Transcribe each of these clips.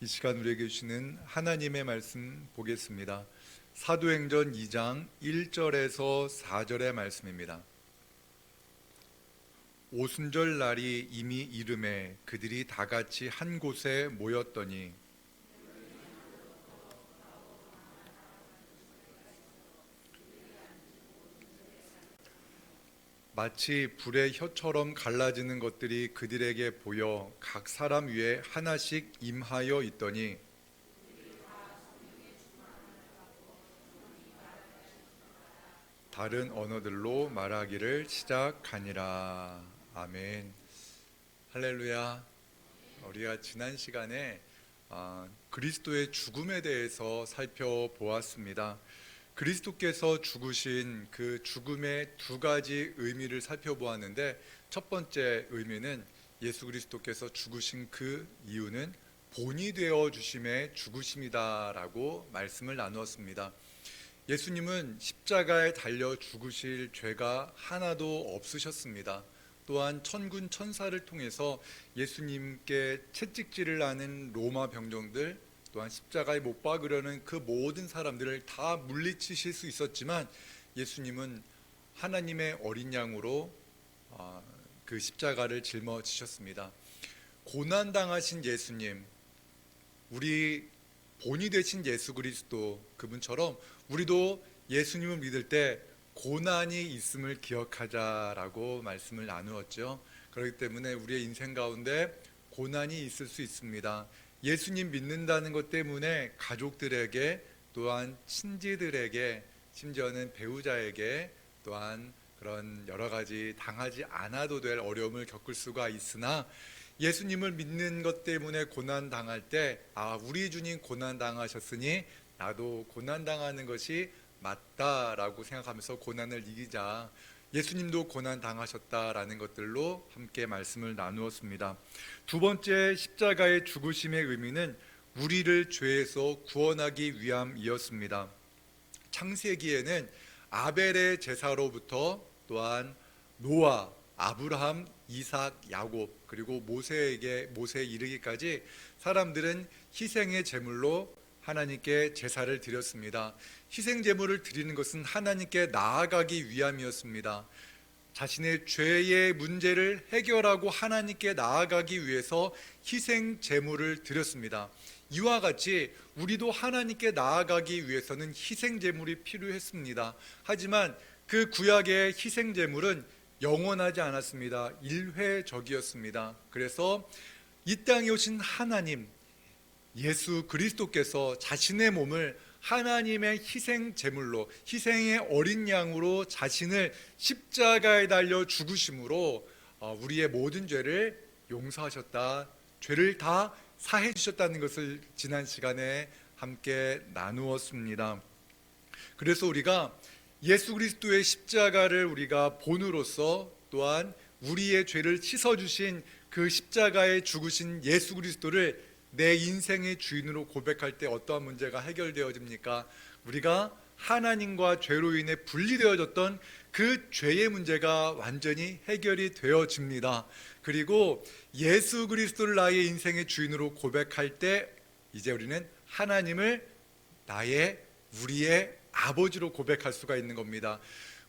이 시간 우리에게 주시는 하나님의 말씀 보겠습니다. 사도행전 2장 1절에서 4절의 말씀입니다. 오순절 날이 이미 이름에 그들이 다 같이 한 곳에 모였더니 마치 불의 혀처럼 갈라지는 것들이 그들에게 보여 각 사람 위에 하나씩 임하여 있더니 다른 언어들로 말하기를 시작하니라. 아멘. 할렐루야. 우리가 지난 시간에 그리스도의 죽음에 대해서 살펴보았습니다. 그리스도께서 죽으신 그 죽음의 두 가지 의미를 살펴보았는데, 첫 번째 의미는 예수 그리스도께서 죽으신 그 이유는 본이 되어 주심의 죽으심이다라고 말씀을 나누었습니다. 예수님은 십자가에 달려 죽으실 죄가 하나도 없으셨습니다. 또한 천군 천사를 통해서 예수님께 채찍질을 하는 로마 병정들, 또한 십자가에 못 박으려는 그 모든 사람들을 다 물리치실 수 있었지만, 예수님은 하나님의 어린 양으로 그 십자가를 짊어지셨습니다. 고난당하신 예수님, 우리 본이 되신 예수 그리스도, 그분처럼 우리도 예수님을 믿을 때 고난이 있음을 기억하자라고 말씀을 나누었죠. 그렇기 때문에 우리의 인생 가운데 고난이 있을 수 있습니다. 예수님 믿는다는 것 때문에 가족들에게, 또한 친지들에게, 심지어는 배우자에게 또한 그런 여러 가지 당하지 않아도 될 어려움을 겪을 수가 있으나, 예수님을 믿는 것 때문에 고난 당할 때 우리 주님 고난 당하셨으니 나도 고난 당하는 것이 맞다라고 생각하면서 고난을 이기자. 예수님도 고난 당하셨다라는 것들로 함께 말씀을 나누었습니다. 두 번째, 십자가의 죽으심의 의미는 우리를 죄에서 구원하기 위함이었습니다. 창세기에는 아벨의 제사로부터, 또한 노아, 아브라함, 이삭, 야곱, 그리고 모세에 이르기까지 사람들은 희생의 제물로 하나님께 제사를 드렸습니다. 희생 제물을 드리는 것은 하나님께 나아가기 위함이었습니다. 자신의 죄의 문제를 해결하고 하나님께 나아가기 위해서 희생 제물을 드렸습니다. 이와 같이 우리도 하나님께 나아가기 위해서는 희생 제물이 필요했습니다. 하지만 그 구약의 희생 제물은 영원하지 않았습니다. 일회적이었습니다. 그래서 이 땅에 오신 하나님, 예수 그리스도께서 자신의 몸을 하나님의 희생 제물로, 희생의 어린 양으로 자신을 십자가에 달려 죽으심으로 우리의 모든 죄를 용서하셨다, 죄를 다 사해 주셨다는 것을 지난 시간에 함께 나누었습니다. 그래서 우리가 예수 그리스도의 십자가를 우리가 본으로서, 또한 우리의 죄를 씻어주신 그 십자가에 죽으신 예수 그리스도를 내 인생의 주인으로 고백할 때 어떠한 문제가 해결되어집니까? 우리가 하나님과 죄로 인해 분리되어졌던 그 죄의 문제가 완전히 해결이 되어집니다. 그리고 예수 그리스도를 나의 인생의 주인으로 고백할 때 이제 우리는 하나님을 우리의 아버지로 고백할 수가 있는 겁니다.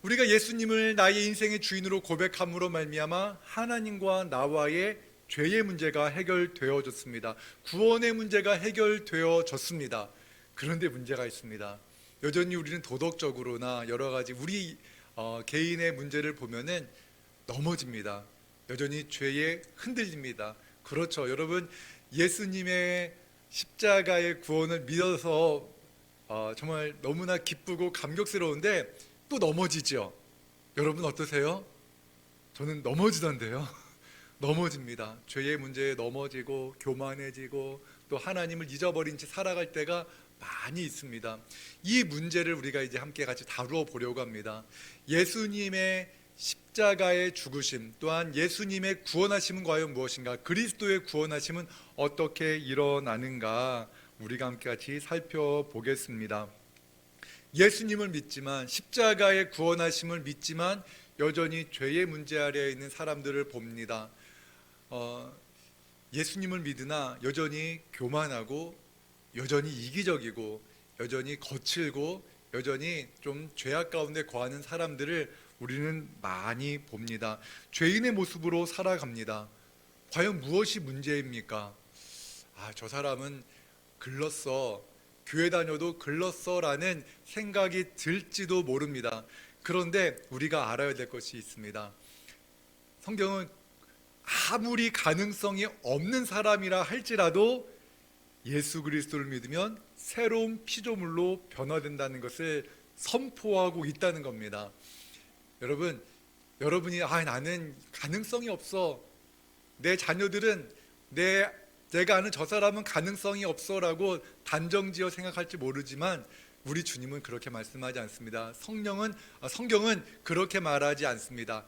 우리가 예수님을 나의 인생의 주인으로 고백함으로 말미암아 하나님과 나와의 죄의 문제가 해결되어졌습니다. 구원의 문제가 해결되어졌습니다. 그런데 문제가 있습니다. 여전히 우리는 도덕적으로나 여러 가지 우리 개인의 문제를 보면은 넘어집니다. 여전히 죄에 흔들립니다. 그렇죠. 여러분, 예수님의 십자가의 구원을 믿어서 정말 너무나 기쁘고 감격스러운데 또 넘어지죠. 여러분 어떠세요? 저는 넘어지던데요. 넘어집니다. 죄의 문제에 넘어지고 교만해지고 또 하나님을 잊어버린 채 살아갈 때가 많이 있습니다. 이 문제를 우리가 이제 함께 같이 다루어 보려고 합니다. 예수님의 십자가의 죽으심, 또한 예수님의 구원하심은 과연 무엇인가? 그리스도의 구원하심은 어떻게 일어나는가? 우리가 함께 같이 살펴보겠습니다. 예수님을 믿지만, 십자가의 구원하심을 믿지만 여전히 죄의 문제 아래에 있는 사람들을 봅니다. 예수님을 믿으나 여전히 교만하고 여전히 이기적이고 여전히 거칠고 여전히 좀 죄악 가운데 거하는 사람들을 우리는 많이 봅니다. 죄인의 모습으로 살아갑니다. 과연 무엇이 문제입니까? 저 사람은 글렀어, 교회 다녀도 글렀어라는 생각이 들지도 모릅니다. 그런데 우리가 알아야 될 것이 있습니다. 성경은 아무리 가능성이 없는 사람이라 할지라도 예수 그리스도를 믿으면 새로운 피조물로 변화된다는 것을 선포하고 있다는 겁니다. 여러분이 나는 가능성이 없어, 내 자녀들은 내가 아는 저 사람은 가능성이 없어라고 단정지어 생각할지 모르지만 우리 주님은 그렇게 말씀하지 않습니다. 성경은 그렇게 말하지 않습니다.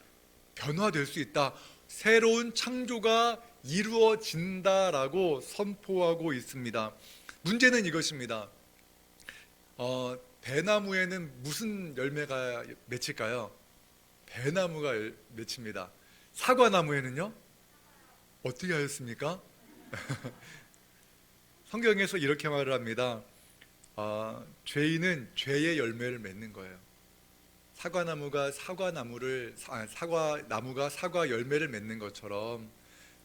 변화될 수 있다, 새로운 창조가 이루어진다라고 선포하고 있습니다. 문제는 이것입니다. 배나무에는 무슨 열매가 맺힐까요? 배나무가 맺힙니다. 사과나무에는요? 어떻게 하였습니까? 성경에서 이렇게 말을 합니다. 죄인은 죄의 열매를 맺는 거예요. 사과나무가 사과 열매를 맺는 것처럼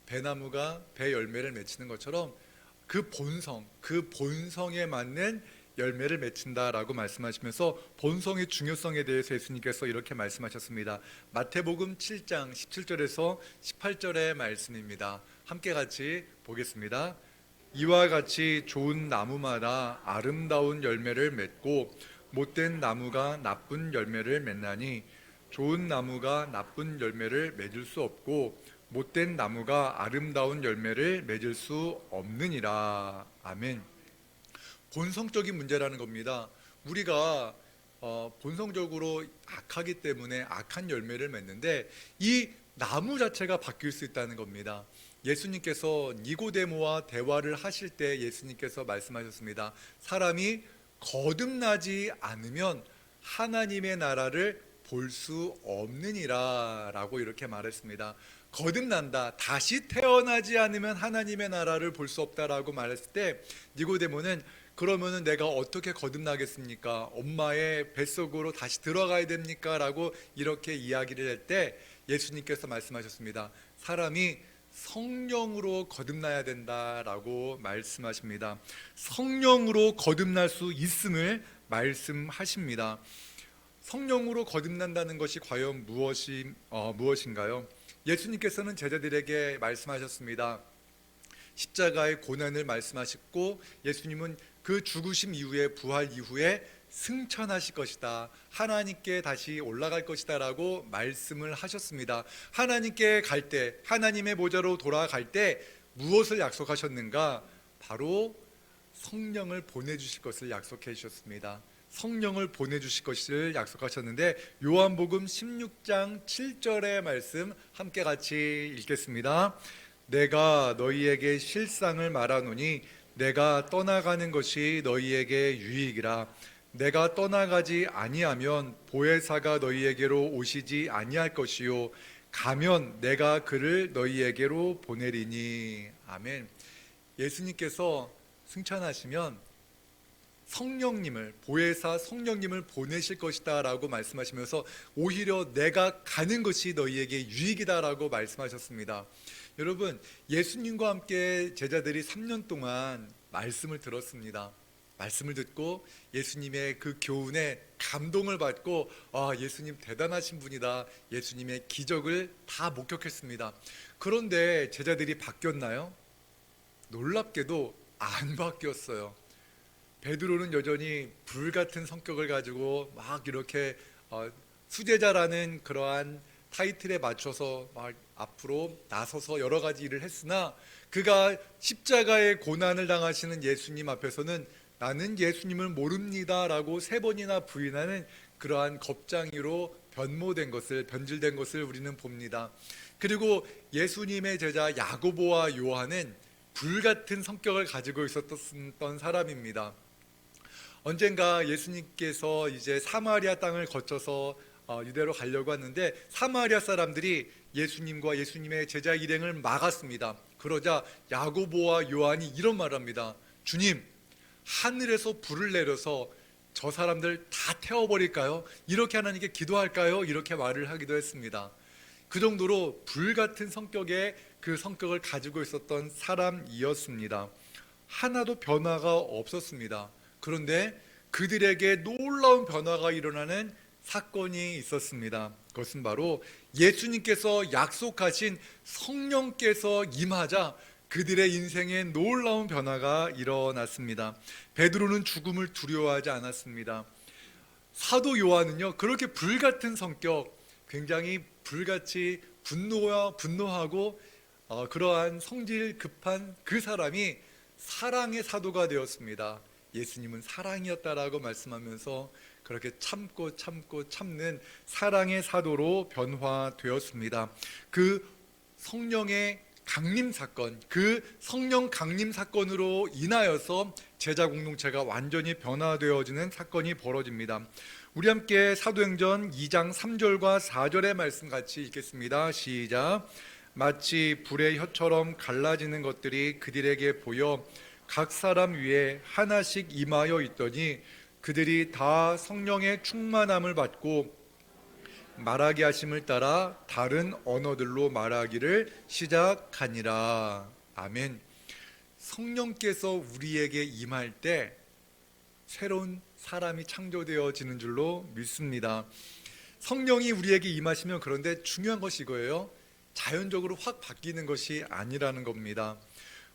배나무가 배 열매를 맺히는 것처럼 그 본성에 맞는 열매를 맺힌다라고 말씀하시면서 본성의 중요성에 대해서 예수님께서 이렇게 말씀하셨습니다. 마태복음 7장 17절에서 18절의 말씀입니다. 함께 같이 보겠습니다. 이와 같이 좋은 나무마다 아름다운 열매를 맺고 못된 나무가 나쁜 열매를 맺나니 좋은 나무가 나쁜 열매를 맺을 수 없고 못된 나무가 아름다운 열매를 맺을 수 없느니라. 아멘. 본성적인 문제라는 겁니다. 우리가 본성적으로 악하기 때문에 악한 열매를 맺는데 이 나무 자체가 바뀔 수 있다는 겁니다. 예수님께서 니고데모와 대화를 하실 때 예수님께서 말씀하셨습니다. 사람이 거듭나지 않으면 하나님의 나라를 볼 수 없느니라 라고 이렇게 말했습니다. 거듭난다, 다시 태어나지 않으면 하나님의 나라를 볼 수 없다라고 말했을 때 니고데모는 그러면은 내가 어떻게 거듭나겠습니까? 엄마의 뱃속으로 다시 들어가야 됩니까? 라고 이렇게 이야기를 할 때 예수님께서 말씀하셨습니다. 사람이 성령으로 거듭나야 된다라고 말씀하십니다. 성령으로 거듭날 수 있음을 말씀하십니다. 성령으로 거듭난다는 것이 과연 무엇인가요? 예수님께서는 제자들에게 말씀하셨습니다. 십자가의 고난을 말씀하셨고 예수님은 그 죽으심 이후에 부활 이후에 승천하실 것이다, 하나님께 다시 올라갈 것이다 라고 말씀을 하셨습니다. 하나님께 갈 때, 하나님의 보좌로 돌아갈 때 무엇을 약속하셨는가? 바로 성령을 보내주실 것을 약속해 주셨습니다. 성령을 보내주실 것을 약속하셨는데 요한복음 16장 7절의 말씀 함께 같이 읽겠습니다. 내가 너희에게 실상을 말하노니 내가 떠나가는 것이 너희에게 유익이라. 내가 떠나가지 아니하면 보혜사가 너희에게로 오시지 아니할 것이요 가면 내가 그를 너희에게로 보내리니. 아멘. 예수님께서 승천하시면 성령님을, 보혜사 성령님을 보내실 것이다 라고 말씀하시면서 오히려 내가 가는 것이 너희에게 유익이다 라고 말씀하셨습니다. 여러분, 예수님과 함께 제자들이 3년 동안 말씀을 들었습니다. 말씀을 듣고 예수님의 그 교훈에 감동을 받고 예수님 대단하신 분이다, 예수님의 기적을 다 목격했습니다. 그런데 제자들이 바뀌었나요? 놀랍게도 안 바뀌었어요. 베드로는 여전히 불같은 성격을 가지고 막 이렇게 수제자라는 그러한 타이틀에 맞춰서 막 앞으로 나서서 여러 가지 일을 했으나 그가 십자가의 고난을 당하시는 예수님 앞에서는 나는 예수님을 모릅니다 라고 3번이나 부인하는 그러한 겁쟁이로 변질된 것을 우리는 봅니다. 그리고 예수님의 제자 야고보와 요한은 불같은 성격을 가지고 있었던 사람입니다. 언젠가 예수님께서 이제 사마리아 땅을 거쳐서 유대로 가려고 하는데 사마리아 사람들이 예수님과 예수님의 제자 일행을 막았습니다. 그러자 야고보와 요한이 이런 말을 합니다. 주님, 하늘에서 불을 내려서 저 사람들 다 태워버릴까요? 이렇게 하나님께 기도할까요? 이렇게 말을 하기도 했습니다. 그 정도로 불같은 성격의 그 성격을 가지고 있었던 사람이었습니다. 하나도 변화가 없었습니다. 그런데 그들에게 놀라운 변화가 일어나는 사건이 있었습니다. 그것은 바로 예수님께서 약속하신 성령께서 임하자 그들의 인생에 놀라운 변화가 일어났습니다. 베드로는 죽음을 두려워하지 않았습니다. 사도 요한은요, 그렇게 불같은 성격, 굉장히 불같이 분노하고 그러한 성질 급한 그 사람이 사랑의 사도가 되었습니다. 예수님은 사랑이었다라고 말씀하면서 그렇게 참고 참는 사랑의 사도로 변화되었습니다. 그 성령의 강림 사건, 그 성령 강림 사건으로 인하여서 제자 공동체가 완전히 변화되어지는 사건이 벌어집니다. 우리 함께 사도행전 2장 3절과 4절의 말씀 같이 읽겠습니다. 시작. 마치 불의 혀처럼 갈라지는 것들이 그들에게 보여 각 사람 위에 하나씩 임하여 있더니 그들이 다 성령의 충만함을 받고 말하게 하심을 따라 다른 언어들로 말하기를 시작하니라. 아멘. 성령께서 우리에게 임할 때 새로운 사람이 창조되어지는 줄로 믿습니다. 성령이 우리에게 임하시면, 그런데 중요한 것이 이거예요. 자연적으로 확 바뀌는 것이 아니라는 겁니다.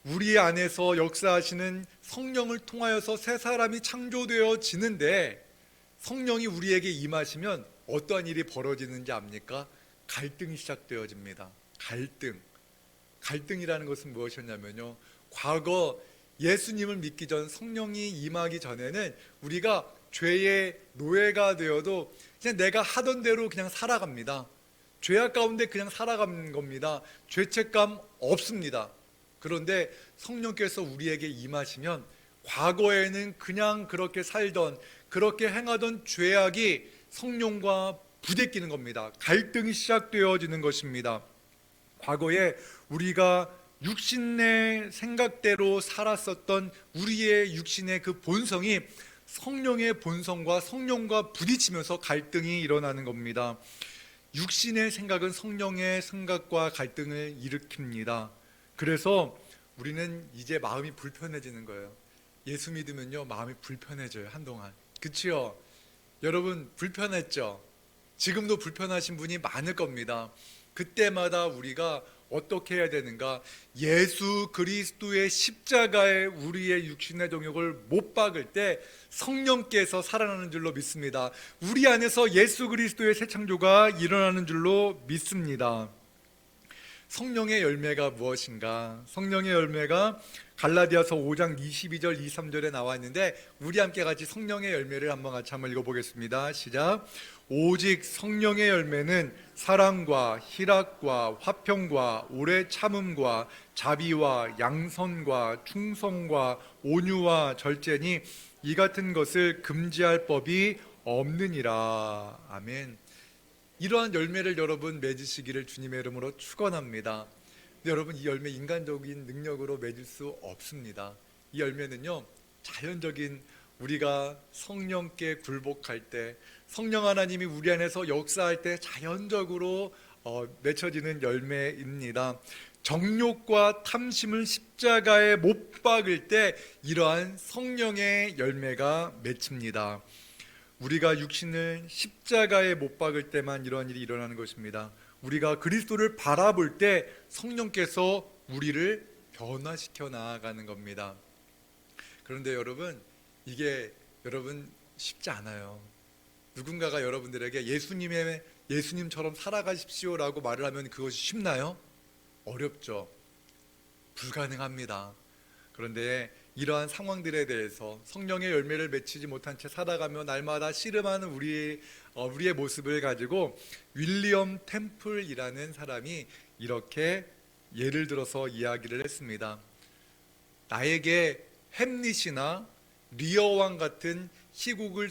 우리 안에서 역사하시는 성령을 통하여서 새 사람이 창조되어지는데, 성령이 우리에게 임하시면 어떠한 일이 벌어지는지 압니까? 갈등이 시작되어집니다. 갈등이라는 것은 무엇이었냐면요, 과거 예수님을 믿기 전, 성령이 임하기 전에는 우리가 죄의 노예가 되어도 그냥 내가 하던 대로 그냥 살아갑니다. 죄악 가운데 그냥 살아가는 겁니다. 죄책감 없습니다. 그런데 성령께서 우리에게 임하시면 과거에는 그냥 그렇게 살던, 그렇게 행하던 죄악이 성령과 부대끼는 겁니다. 갈등이 시작되어지는 것입니다. 과거에 우리가 육신의 생각대로 살았었던 우리의 육신의 그 본성이 성령의 본성과 성령과 부딪히면서 갈등이 일어나는 겁니다. 육신의 생각은 성령의 생각과 갈등을 일으킵니다. 그래서 우리는 이제 마음이 불편해지는 거예요. 예수 믿으면요, 마음이 불편해져요. 한동안. 그치요? 여러분 불편했죠? 지금도 불편하신 분이 많을 겁니다. 그때마다 우리가 어떻게 해야 되는가? 예수 그리스도의 십자가에 우리의 육신의 정욕을 못 박을 때 성령께서 살아나는 줄로 믿습니다. 우리 안에서 예수 그리스도의 새 창조가 일어나는 줄로 믿습니다. 성령의 열매가 무엇인가? 성령의 열매가 갈라디아서 5장 22절 23절에 나와 있는데, 우리 함께 같이 성령의 열매를 한번 읽어보겠습니다. 시작. 오직 성령의 열매는 사랑과 희락과 화평과 오래 참음과 자비와 양선과 충성과 온유와 절제니 이 같은 것을 금지할 법이 없느니라. 아멘. 이러한 열매를 여러분 맺으시기를 주님의 이름으로 축원합니다. 근데 여러분, 이 열매 인간적인 능력으로 맺을 수 없습니다. 이 열매는요, 자연적인, 우리가 성령께 굴복할 때, 성령 하나님이 우리 안에서 역사할 때 자연적으로 맺혀지는 열매입니다. 정욕과 탐심을 십자가에 못 박을 때 이러한 성령의 열매가 맺힙니다. 우리가 육신을 십자가에 못 박을 때만 이러한 일이 일어나는 것입니다. 우리가 그리스도를 바라볼 때 성령께서 우리를 변화시켜 나아가는 겁니다. 그런데 여러분, 이게 여러분 쉽지 않아요. 누군가가 여러분들에게 예수님처럼 살아가십시오라고 말을 하면 그것이 쉽나요? 어렵죠. 불가능합니다. 그런데 이러한 상황들에 대해서 성령의 열매를 맺히지 못한 채 살아가며 날마다 씨름하는 우리의 모습을 가지고 윌리엄 템플이라는 사람이 이렇게 예를 들어서 이야기를 했습니다. 나에게 햄릿이나 리어왕 같은 희곡을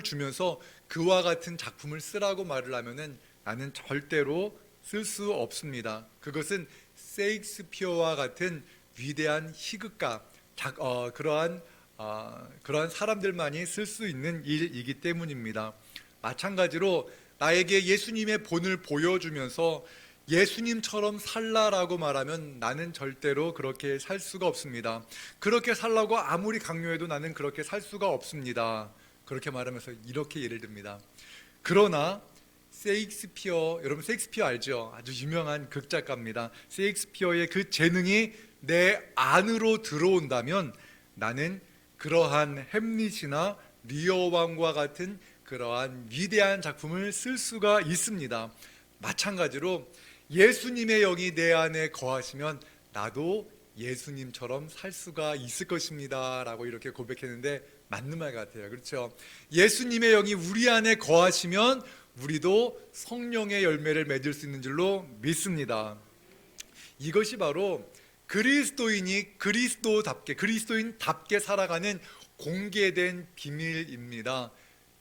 주면서 그와 같은 작품을 쓰라고 말을 하면은 나는 절대로 쓸 수 없습니다. 그것은 세익스피어와 같은 위대한 희극가, 그러한 사람들만이 쓸 수 있는 일이기 때문입니다. 마찬가지로 나에게 예수님의 본을 보여주면서 예수님처럼 살라라고 말하면 나는 절대로 그렇게 살 수가 없습니다. 그렇게 살라고 아무리 강요해도 나는 그렇게 살 수가 없습니다. 그렇게 말하면서 이렇게 예를 듭니다. 그러나 세익스피어, 여러분 세익스피어 알죠? 아주 유명한 극작가입니다. 세익스피어의 그 재능이 내 안으로 들어온다면 나는 그러한 햄릿이나 리어 왕과 같은 그러한 위대한 작품을 쓸 수가 있습니다. 마찬가지로 예수님의 영이 내 안에 거하시면 나도 예수님처럼 살 수가 있을 것입니다 라고 이렇게 고백했는데 맞는 말 같아요. 그렇죠? 예수님의 영이 우리 안에 거하시면 우리도 성령의 열매를 맺을 수 있는 줄로 믿습니다. 이것이 바로 그리스도인답게 살아가는 공개된 비밀입니다.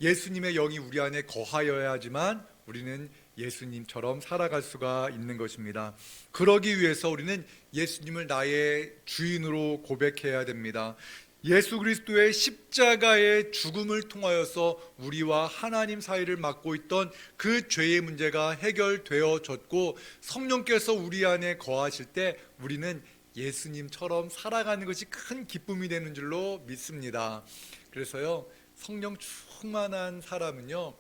예수님의 영이 우리 안에 거하여야지만 우리는 예수님처럼 살아갈 수가 있는 것입니다. 그러기 위해서 우리는 예수님을 나의 주인으로 고백해야 됩니다. 예수 그리스도의 십자가의 죽음을 통하여서 우리와 하나님 사이를 막고 있던 그 죄의 문제가 해결되어졌고 성령께서 우리 안에 거하실 때 우리는 예수님처럼 살아가는 것이 큰 기쁨이 되는 줄로 믿습니다. 그래서요, 성령 충만한 사람은요,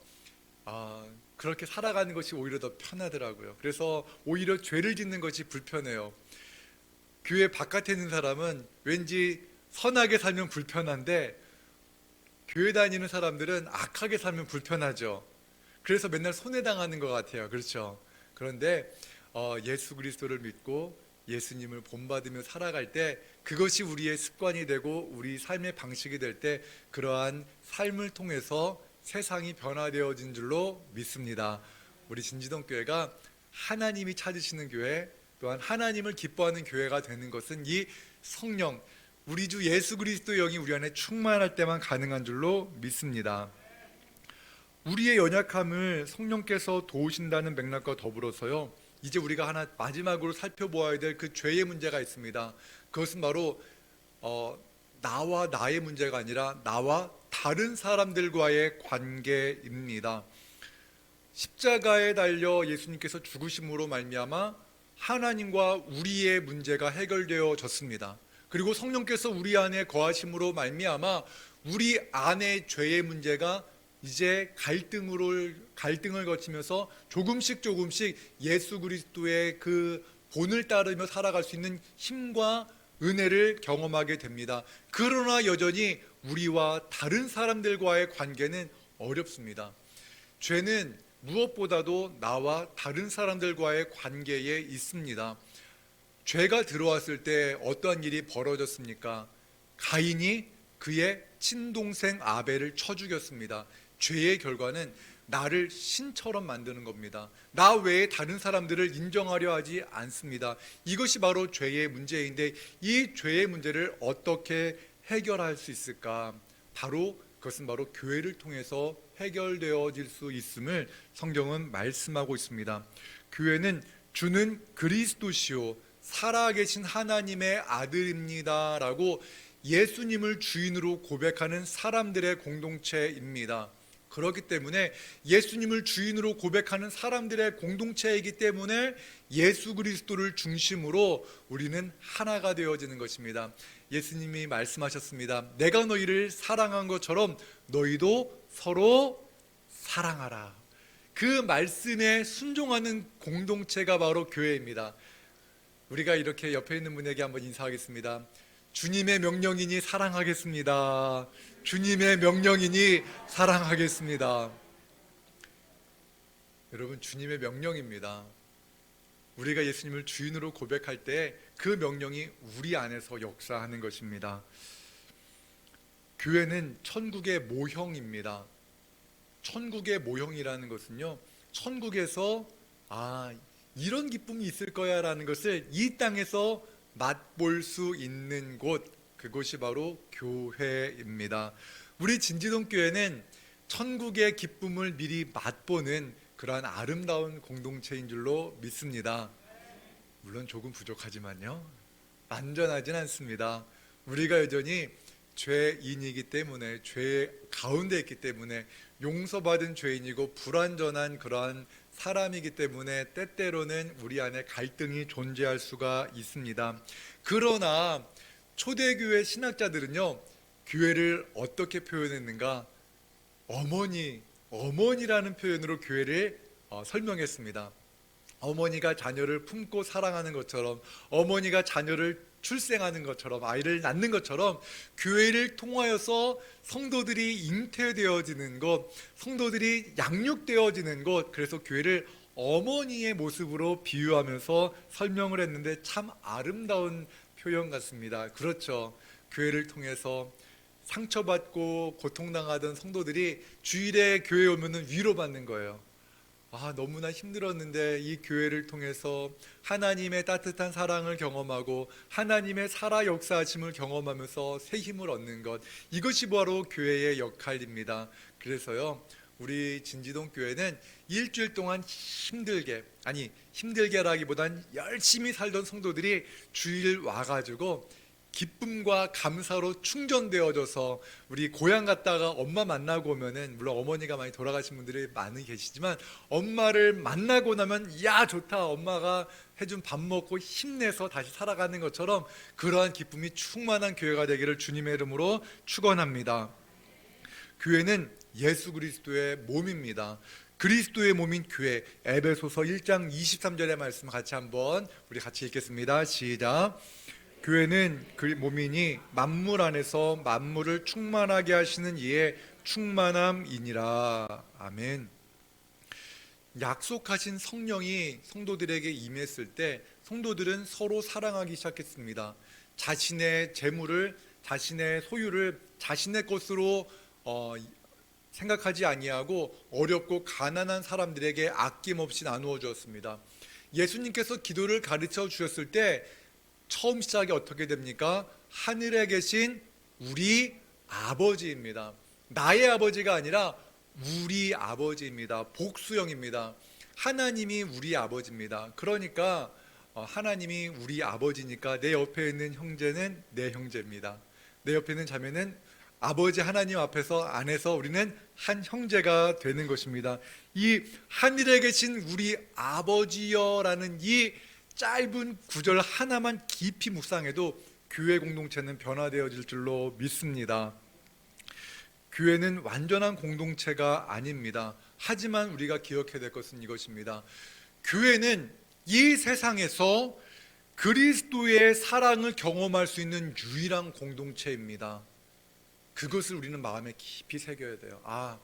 그렇게 살아가는 것이 오히려 더 편하더라고요. 그래서 오히려 죄를 짓는 것이 불편해요. 교회 바깥에 있는 사람은 왠지 선하게 살면 불편한데 교회 다니는 사람들은 악하게 살면 불편하죠. 그래서 맨날 손해당하는 것 같아요. 그렇죠? 그런데 예수 그리스도를 믿고 예수님을 본받으며 살아갈 때 그것이 우리의 습관이 되고 우리 삶의 방식이 될 때 그러한 삶을 통해서 세상이 변화되어진 줄로 믿습니다. 우리 진지동 교회가 하나님이 찾으시는 교회, 또한 하나님을 기뻐하는 교회가 되는 것은 이 성령, 우리 주 예수 그리스도의 영이 우리 안에 충만할 때만 가능한 줄로 믿습니다. 우리의 연약함을 성령께서 도우신다는 맥락과 더불어서요, 이제 우리가 하나 마지막으로 살펴보아야 될 그 죄의 문제가 있습니다. 그것은 바로 나와 나의 문제가 아니라 나와 다른 사람들과의 관계입니다. 십자가에 달려 예수님께서 죽으심으로 말미암아 하나님과 우리의 문제가 해결되어졌습니다. 그리고 성령께서 우리 안에 거하심으로 말미암아 우리 안의 죄의 문제가 이제 갈등을 거치면서 조금씩 예수 그리스도의 그 본을 따르며 살아갈 수 있는 힘과 은혜를 경험하게 됩니다. 그러나 여전히 우리와 다른 사람들과의 관계는 어렵습니다. 죄는 무엇보다도 나와 다른 사람들과의 관계에 있습니다. 죄가 들어왔을 때 어떠한 일이 벌어졌습니까? 가인이 그의 친동생 아벨을 쳐 죽였습니다. 죄의 결과는 나를 신처럼 만드는 겁니다. 나 외에 다른 사람들을 인정하려 하지 않습니다. 이것이 바로 죄의 문제인데 이 죄의 문제를 어떻게 해결할 수 있을까? 그것은 바로 교회를 통해서 해결되어질 수 있음을 성경은 말씀하고 있습니다. 교회는 주는 그리스도시요 살아계신 하나님의 아들입니다 라고 예수님을 주인으로 고백하는 사람들의 공동체입니다. 그렇기 때문에 예수님을 주인으로 고백하는 사람들의 공동체이기 때문에 예수 그리스도를 중심으로 우리는 하나가 되어지는 것입니다. 예수님이 말씀하셨습니다. 내가 너희를 사랑한 것처럼 너희도 서로 사랑하라. 그 말씀에 순종하는 공동체가 바로 교회입니다. 우리가 이렇게 옆에 있는 분에게 한번 인사하겠습니다. 주님의 명령이니 사랑하겠습니다. 주님의 명령이니 사랑하겠습니다. 여러분, 주님의 명령입니다. 우리가 예수님을 주인으로 고백할 때 그 명령이 우리 안에서 역사하는 것입니다. 교회는 천국의 모형입니다. 천국의 모형이라는 것은요, 천국에서 이런 기쁨이 있을 거야 라는 것을 이 땅에서 맛볼 수 있는 곳, 그곳이 바로 교회입니다. 우리 진지동 교회는 천국의 기쁨을 미리 맛보는 그러한 아름다운 공동체인 줄로 믿습니다. 물론 조금 부족하지만요, 완전하진 않습니다. 우리가 여전히 죄인이기 때문에, 죄 가운데 있기 때문에, 용서받은 죄인이고 불완전한 그러한 사람이기 때문에 때때로는 우리 안에 갈등이 존재할 수가 있습니다. 그러나 초대교회 신학자들은요, 교회를 어떻게 표현했는가? 어머니라는 표현으로 교회를 설명했습니다. 어머니가 자녀를 품고 사랑하는 것처럼, 어머니가 자녀를 출생하는 것처럼, 아이를 낳는 것처럼 교회를 통하여서 성도들이 잉태되어지는 것, 성도들이 양육되어지는 것, 그래서 교회를 어머니의 모습으로 비유하면서 설명을 했는데 참 아름다운 표현 같습니다. 그렇죠. 교회를 통해서 상처받고 고통당하던 성도들이 주일에 교회에 오면 위로받는 거예요. 너무나 힘들었는데 이 교회를 통해서 하나님의 따뜻한 사랑을 경험하고 하나님의 살아 역사하심을 경험하면서 새 힘을 얻는 것, 이것이 바로 교회의 역할입니다. 그래서요, 우리 진지동 교회는 일주일 동안 힘들게라기보단 열심히 살던 성도들이 주일 와가지고 기쁨과 감사로 충전되어져서, 우리 고향 갔다가 엄마 만나고 오면은, 물론 어머니가 많이 돌아가신 분들이 많이 계시지만 엄마를 만나고 나면 야 좋다, 엄마가 해준 밥 먹고 힘내서 다시 살아가는 것처럼 그러한 기쁨이 충만한 교회가 되기를 주님의 이름으로 축원합니다. 교회는 예수 그리스도의 몸입니다. 그리스도의 몸인 교회, 에베소서 1장 23절의 말씀 우리 같이 읽겠습니다. 시작. 교회는 그 몸이니 만물 안에서 만물을 충만하게 하시는 이의 충만함이니라. 아멘. 약속하신 성령이 성도들에게 임했을 때 성도들은 서로 사랑하기 시작했습니다. 자신의 재물을, 자신의 소유를 자신의 것으로 생각하지 아니하고 어렵고 가난한 사람들에게 아낌없이 나누어 주었습니다. 예수님께서 기도를 가르쳐 주셨을 때 처음 시작이 어떻게 됩니까? 하늘에 계신 우리 아버지입니다. 나의 아버지가 아니라 우리 아버지입니다. 복수형입니다. 하나님이 우리 아버지입니다. 그러니까 하나님이 우리 아버지니까 내 옆에 있는 형제는 내 형제입니다. 내 옆에 있는 자매는 아버지 하나님 안에서 우리는 한 형제가 되는 것입니다. 이 하늘에 계신 우리 아버지여라는 이 짧은 구절 하나만 깊이 묵상해도 교회 공동체는 변화되어질 줄로 믿습니다. 교회는 완전한 공동체가 아닙니다. 하지만 우리가 기억해야 될 것은 이것입니다. 교회는 이 세상에서 그리스도의 사랑을 경험할 수 있는 유일한 공동체입니다. 그것을 우리는 마음에 깊이 새겨야 돼요.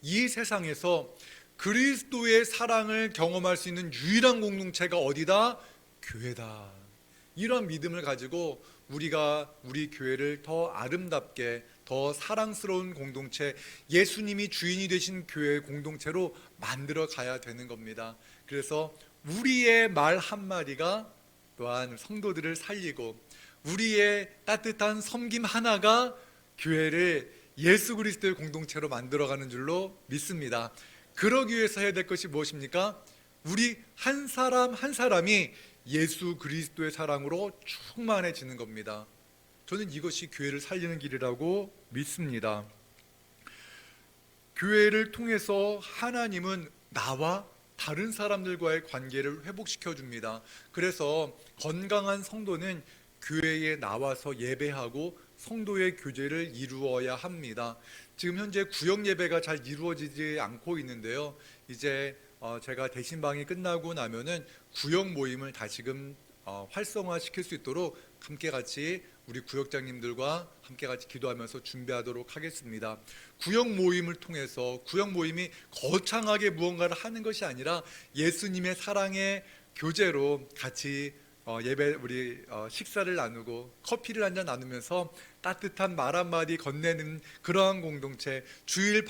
이 세상에서 그리스도의 사랑을 경험할 수 있는 유일한 공동체가 어디다? 교회다. 이런 믿음을 가지고 우리가 우리 교회를 더 아름답게, 더 사랑스러운 공동체, 예수님이 주인이 되신 교회 공동체로 만들어 가야 되는 겁니다. 그래서 우리의 말 한마디가 또한 성도들을 살리고, 우리의 따뜻한 섬김 하나가 교회를 예수 그리스도의 공동체로 만들어가는 줄로 믿습니다. 그러기 위해서 해야 될 것이 무엇입니까? 우리 한 사람 한 사람이 예수 그리스도의 사랑으로 충만해지는 겁니다. 저는 이것이 교회를 살리는 길이라고 믿습니다. 교회를 통해서 하나님은 나와 다른 사람들과의 관계를 회복시켜 줍니다. 그래서 건강한 성도는 교회에 나와서 예배하고 성도의 교제를 이루어야 합니다. 지금 현재 구역 예배가 잘 이루어지지 않고 있는데요. 이제 제가 대신방이 끝나고 나면은 구역 모임을 다시금 활성화시킬 수 있도록 함께 같이 우리 구역장님들과 함께 같이 기도하면서 준비하도록 하겠습니다. 구역 모임을 통해서, 구역 모임이 거창하게 무언가를 하는 것이 아니라 예수님의 사랑의 교제로 같이 우리 식사를 나누고 커피를 한잔 나누면서 따뜻한 말 한마디 건네는 그러한 공동체, 주일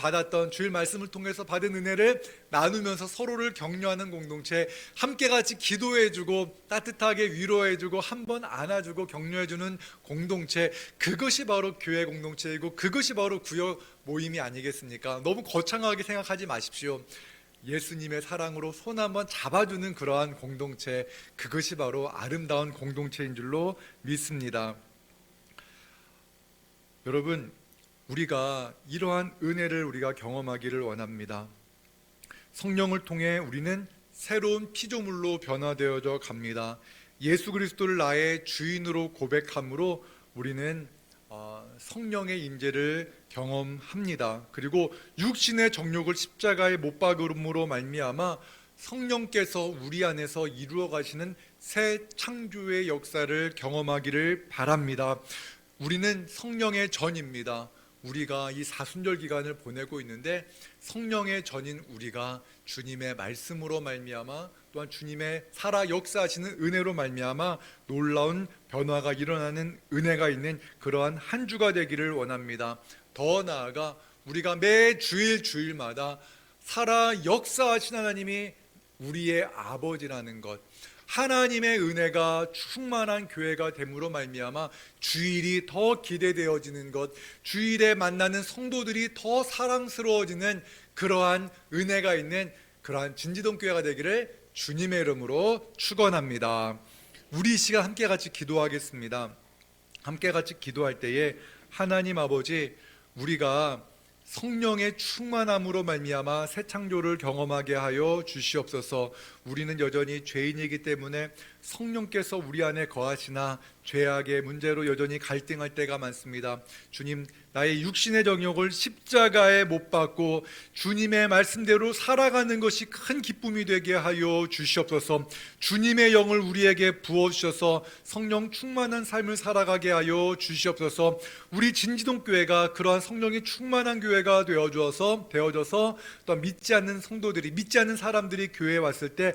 말씀을 통해서 받은 은혜를 나누면서 서로를 격려하는 공동체, 함께 같이 기도해주고 따뜻하게 위로해주고 한번 안아주고 격려해주는 공동체, 그것이 바로 교회 공동체이고 그것이 바로 구역 모임이 아니겠습니까? 너무 거창하게 생각하지 마십시오. 예수님의 사랑으로 손 한번 잡아주는 그러한 공동체, 그것이 바로 아름다운 공동체인 줄로 믿습니다. 여러분, 우리가 이러한 은혜를 우리가 경험하기를 원합니다. 성령을 통해 우리는 새로운 피조물로 변화되어져 갑니다. 예수 그리스도를 나의 주인으로 고백함으로 우리는 성령의 임재를 경험합니다. 그리고 육신의 정욕을 십자가에 못 박음으로 말미암아 성령께서 우리 안에서 이루어 가시는 새 창조의 역사를 경험하기를 바랍니다. 우리는 성령의 전입니다. 우리가 이 사순절 기간을 보내고 있는데 성령의 전인 우리가 주님의 말씀으로 말미암아 또한 주님의 살아 역사하시는 은혜로 말미암아 놀라운 변화가 일어나는 은혜가 있는 그러한 한 주가 되기를 원합니다. 더 나아가 우리가 매 주일마다 살아 역사하신 하나님이 우리의 아버지라는 것, 하나님의 은혜가 충만한 교회가 됨으로 말미암아 주일이 더 기대되어지는 것, 주일에 만나는 성도들이 더 사랑스러워지는 그러한 은혜가 있는 그러한 진지동 교회가 되기를 주님의 이름으로 축원합니다. 우리 이 시간 함께 같이 기도하겠습니다. 함께 같이 기도할 때에 하나님 아버지, 우리가 성령의 충만함으로 말미암아 새 창조를 경험하게 하여 주시옵소서. 우리는 여전히 죄인이기 때문에 성령께서 우리 안에 거하시나 죄악의 문제로 여전히 갈등할 때가 많습니다. 주님, 나의 육신의 정욕을 십자가에 못 박고 주님의 말씀대로 살아가는 것이 큰 기쁨이 되게 하여 주시옵소서. 주님의 영을 우리에게 부어주셔서 성령 충만한 삶을 살아가게 하여 주시옵소서. 우리 진지동 교회가 그러한 성령이 충만한 교회가 되어져서 또 믿지 않는 성도들이, 믿지 않는 사람들이 교회에 왔을 때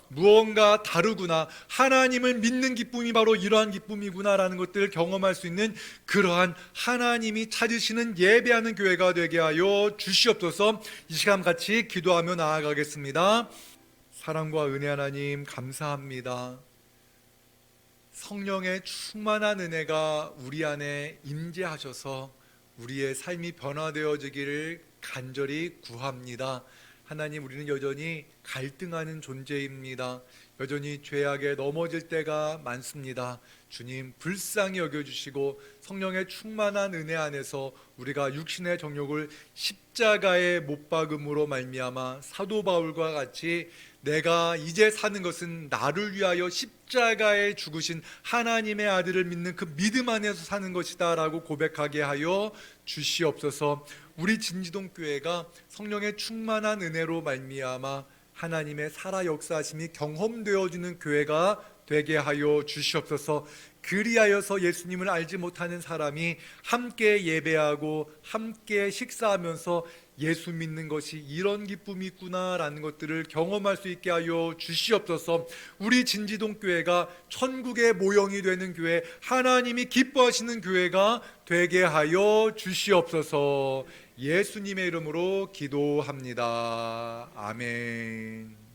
무언가 다르구나, 하나님을 믿는 기쁨이 바로 이러한 기쁨이구나라는 것들을 경험할 수 있는 그러한 하나님이 찾으시는 예배하는 교회가 되게 하여 주시옵소서. 이 시간 같이 기도하며 나아가겠습니다. 사랑과 은혜 하나님 감사합니다. 성령의 충만한 은혜가 우리 안에 임재하셔서 우리의 삶이 변화되어지기를 간절히 구합니다. 하나님, 우리는 여전히 갈등하는 존재입니다. 여전히 죄악에 넘어질 때가 많습니다. 주님, 불쌍히 여겨주시고 성령의 충만한 은혜 안에서 우리가 육신의 정욕을 십자가에 못 박음으로 말미암아 사도 바울과 같이 내가 이제 사는 것은 나를 위하여 십자가에 죽으신 하나님의 아들을 믿는 그 믿음 안에서 사는 것이다 라고 고백하게 하여 주시옵소서. 우리 진지동 교회가 성령의 충만한 은혜로 말미암아 하나님의 살아 역사하심이 경험되어지는 교회가 되게 하여 주시옵소서. 그리하여서 예수님을 알지 못하는 사람이 함께 예배하고 함께 식사하면서 예수 믿는 것이 이런 기쁨이 있구나라는 것들을 경험할 수 있게 하여 주시옵소서. 우리 진지동 교회가 천국의 모형이 되는 교회, 하나님이 기뻐하시는 교회가 되게 하여 주시옵소서. 예수님의 이름으로 기도합니다. 아멘.